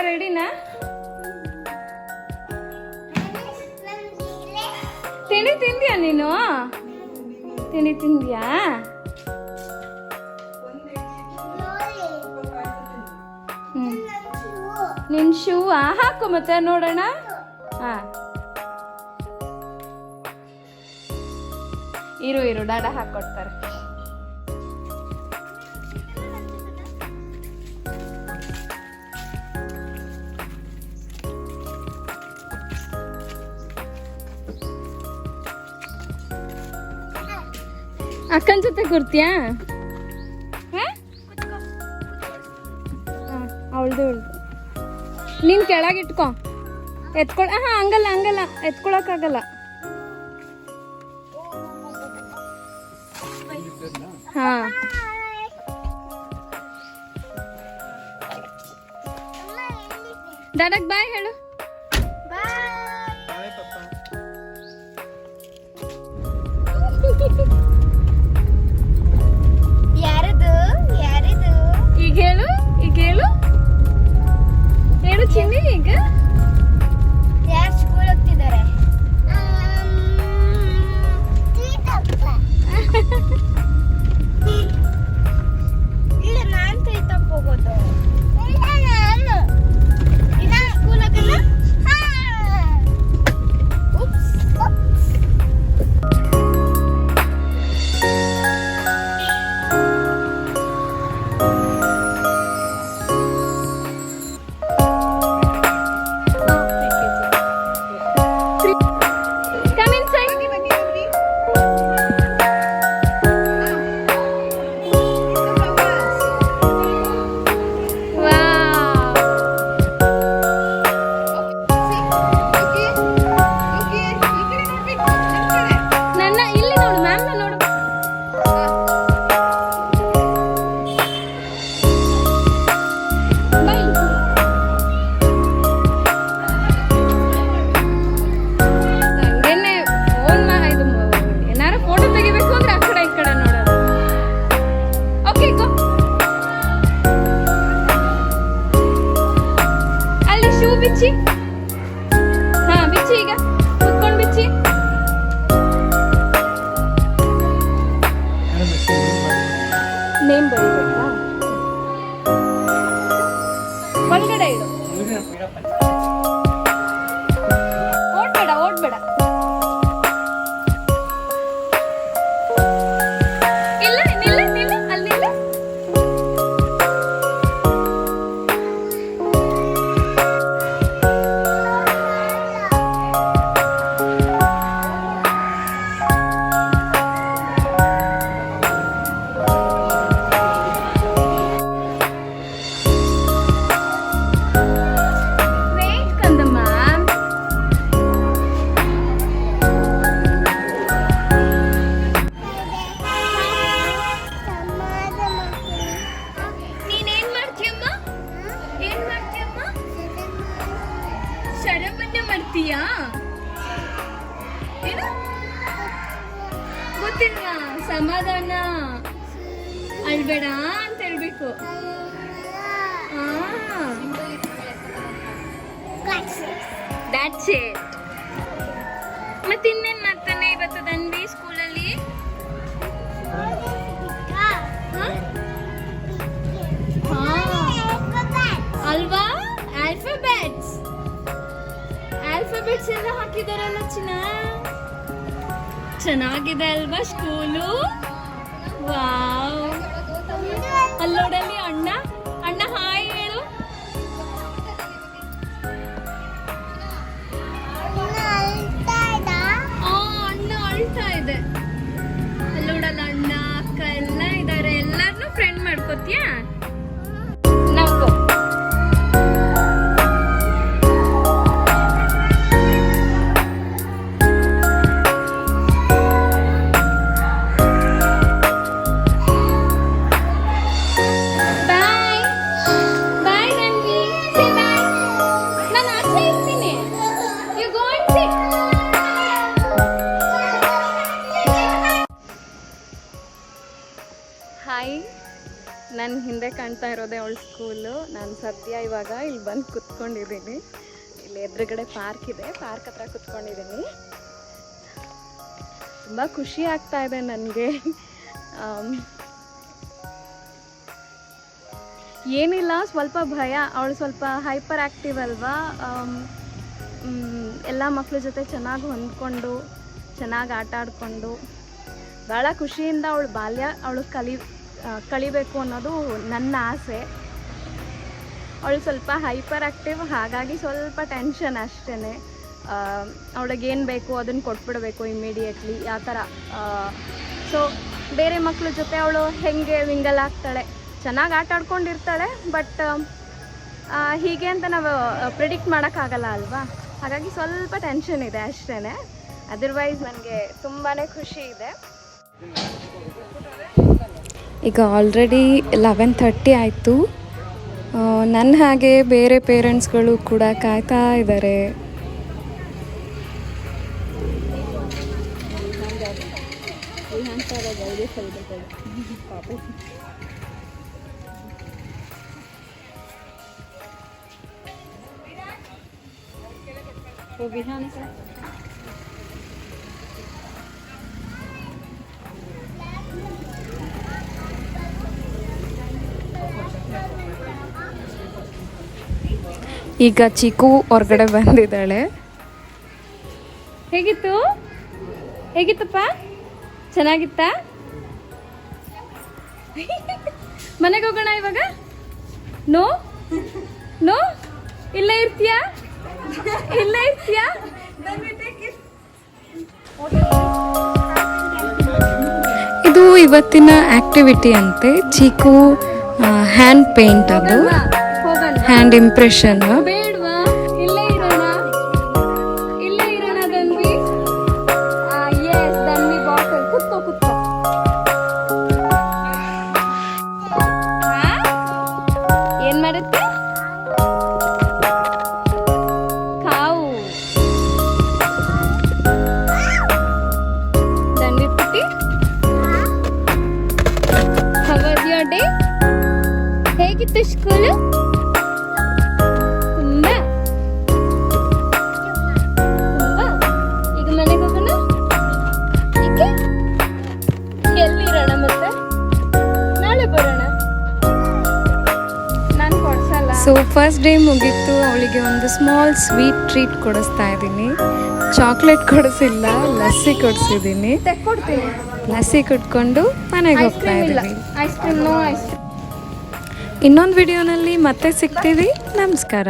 ರೆಡಿನಾ? ತಿಂಡಿ ತಿಂದ್ಯಾ ನೀನು? ತಿಂಡಿ ತಿಂದ್ಯಾ? ನಿನ್ ಶೂ ಹಾಕು ಮತ್ತೆ ನೋಡೋಣ. ಹಾ ಇರು ಡಾಡಾ ಹಾಕೊಡ್ತಾರೆ. ಅಕ್ಕನ ಜೊತೆ ಕೂರ್ತೀಯಾ? ಅವಳ್ದು ನೀನ್ ಕೆಳಗಿಟ್ಕೊ. ಹಂಗಲ್ಲ ಎತ್ಕೊಳಕ್ಕಾಗಲ್ಲ. ಹಾ ಡಾಡಕ್ ಬಾಯ್ ಹೇಳು. ಯಾರದು ಈಗ ಹೇಳು ಚಿನ್ನಿ. ಈಗ ಯಾರು ಸ್ಕೂಲ್ ಹೋಗ್ತಿದ್ದಾರೆ? ಇಲ್ಲ ನಾನ್ ತಪ್ಪ ಹೋಗೋದು. ಸ್ಕೂಲ್ ಹೋಗಲ್ಲ. ಬಿಚ್ಚಿ. ಬಿಚ್ಚಿ ಈಗ ಕುತ್ಕೊಂಡು ಬಿಚ್ಚಿ. ನೇಮ್ ಬರೀಬೇಕಾ? ಒಳಗಡೆ ಇಡು. ಓಡ್ಬೇಡ. ಇಲ್ಲ ನಿಲ್ಲ ಅಲ್ಲಿ ನಿಲ್ಲ. ಮಾಡ್ತೀಯಾ? ಗೊತ್ತಿಲ್ವಾ? ಸಮಾಧಾನ, ಅಳ್ಬೇಡ ಅಂತ ಹೇಳ್ಬೇಕು. That's it. ಮತ್ತೆ ಇನ್ನೇನ್ ಮಾಡ್ತಾನೆ ಇವತ್ತು ದಂಡಿ ಸ್ಕೂಲಲ್ಲಿ? ಅಲ್ವಾ? ಆಲ್ಫಾಬೆಟ್ಸ್ ಎಲ್ಲ ಹಾಕಿದಾರಲ್ಲ ಚಿನ್ನ. ಚೆನ್ನಾಗಿದೆ ಅಲ್ವಾ ಸ್ಕೂಲು? ವಾವ್. ಅಲ್ಲೋಡಲ್ಲಿ ಅಣ್ಣ ಹಾಯ್ ಹೇಳು. ಅಣ್ಣ ಅಳ್ತಾ ಇದೆ. ಅಲ್ಲೋಡಲ್ಲ ಅಣ್ಣ ಅಕ್ಕ ಎಲ್ಲ ಇದಾರೆ. ಎಲ್ಲಾರನ್ನೂ ಫ್ರೆಂಡ್ ಮಾಡ್ಕೋತೀಯಾ? ನಮ್ಗೂ bye. ಸ್ಕೂಲು. ನಾನು ಸದ್ಯ ಇವಾಗ ಇಲ್ಲಿ ಬಂದು ಕುತ್ಕೊಂಡಿದ್ದೀನಿ. ಇಲ್ಲಿ ಎದುರುಗಡೆ ಪಾರ್ಕ್ ಇದೆ, ಪಾರ್ಕ್ ಹತ್ರ ಕುತ್ಕೊಂಡಿದ್ದೀನಿ. ತುಂಬ ಖುಷಿ ಆಗ್ತಾ ಇದೆ ನನಗೆ. ಏನಿಲ್ಲ, ಸ್ವಲ್ಪ ಭಯ. ಅವಳು ಸ್ವಲ್ಪ ಹೈಪರ್ ಆ್ಯಕ್ಟಿವ್ ಅಲ್ವಾ. ಎಲ್ಲ ಮಕ್ಕಳ ಜೊತೆ ಚೆನ್ನಾಗಿ ಹೊಂದ್ಕೊಂಡು ಚೆನ್ನಾಗಿ ಆಟ ಆಡಿಕೊಂಡು ಭಾಳ ಖುಷಿಯಿಂದ ಅವಳು ಬಾಲ್ಯ ಅವಳು ಕಳಿಬೇಕು ಅನ್ನೋದು ನನ್ನ ಆಸೆ. ಅವಳು ಸ್ವಲ್ಪ ಹೈಪರ್ ಆ್ಯಕ್ಟಿವ್, ಹಾಗಾಗಿ ಸ್ವಲ್ಪ ಟೆನ್ಷನ್ ಅಷ್ಟೇ. ಅವಳಿಗೇನು ಬೇಕು ಅದನ್ನು ಕೊಟ್ಬಿಡಬೇಕು ಇಮಿಡಿಯೇಟ್ಲಿ, ಆ ಥರ. ಸೊ ಬೇರೆ ಮಕ್ಕಳ ಜೊತೆ ಅವಳು ಹೇಗೆ ವಿಂಗಲ್ ಆಗ್ತಾಳೆ, ಚೆನ್ನಾಗಿ ಆಟ ಆಡ್ಕೊಂಡಿರ್ತಾಳೆ. ಬಟ್ ಹೀಗೆ ಅಂತ ನಾವು ಪ್ರಿಡಿಕ್ಟ್ ಮಾಡೋಕ್ಕಾಗಲ್ಲ ಅಲ್ವಾ. ಹಾಗಾಗಿ ಸ್ವಲ್ಪ ಟೆನ್ಷನ್ ಇದೆ ಅಷ್ಟೇ. ಅದರ್ವೈಸ್ ನನಗೆ ತುಂಬಾ ಖುಷಿ ಇದೆ. ಈಗ ಆಲ್ರೆಡಿ 11:30 ಆಯಿತು. ನನ್ನ ಹಾಗೆ ಬೇರೆ ಪೇರೆಂಟ್ಸ್ಗಳು ಕೂಡ ಕಾಯ್ತಾ ಇದ್ದಾರೆ. ಈಗ ಚಿಕ್ಕು ಹೊರಗಡೆ ಬಂದಿದ್ದಾಳೆ. ಹೇಗಿತ್ತಪ್ಪ? ಚೆನ್ನಾಗಿತ್ತ? ಮನೆಗೆ ಹೋಗೋಣ ಇವಾಗ? ನೋ ನೋ, ಇಲ್ಲೇ ಇರ್ತೀಯಾ? ಇದು ಇವತ್ತಿನ ಆಕ್ಟಿವಿಟಿ ಅಂತೆ. ಚಿಕ್ಕು ಹ್ಯಾಂಡ್ ಪೇಂಟ್, ಅದು ಹ್ಯಾಂಡ್ ಇಂಪ್ರೆಷನ್. ಬೇಡವಾ? ಇಲ್ಲೇ ಇರೋಣ ದನ್ವಿ. S, Dhanvi bottle. ಕುತ್ಕೋ. ಏನ್ ಮಾಡುತ್ತೆ? ಕಾವು. ದನ್ವಿ ಪುಟ್ಟಿ, ಹೌ ವಾಸ್ ಯುವರ್ ಡೇ? ಹೇಗಿತ್ತು ಸ್ಕೂಲು? ಈಗ ಮನೆಗೆ ಹೋಗೋಣ. ಎಲ್ಲಿರೋಣ? ಮತ್ತೆ ನಾಳೆ ಬರೋಣ. ನಾನು ಕೊಡ್ಸಲ್ಲ. ಸೊ ಫಸ್ಟ್ ಡೇ ಮುಗೀತು. ಅವಳಿಗೆ ಒಂದು ಸ್ಮಾಲ್ ಸ್ವೀಟ್ ಟ್ರೀಟ್ ಕೊಡಿಸ್ತಾ ಇದ್ದೀನಿ. ಚಾಕ್ಲೇಟ್ ಕೊಡಿಸಿಲ್ಲ, ಲಸ್ಸಿ ಕೊಡಿಸಿದ್ದೀನಿ. ಕೊಡ್ತೀನಿ. ಲಸ್ಸಿ ಕುಟ್ಕೊಂಡು ಮನೆಗೆ ಹೋಗ್ತಾ ಇದ್ದೀನಿ. Ice cream. ಇನ್ನೊಂದು ವಿಡಿಯೋನಲ್ಲಿ ಮತ್ತೆ ಸಿಗ್ತೀವಿ. ನಮಸ್ಕಾರ.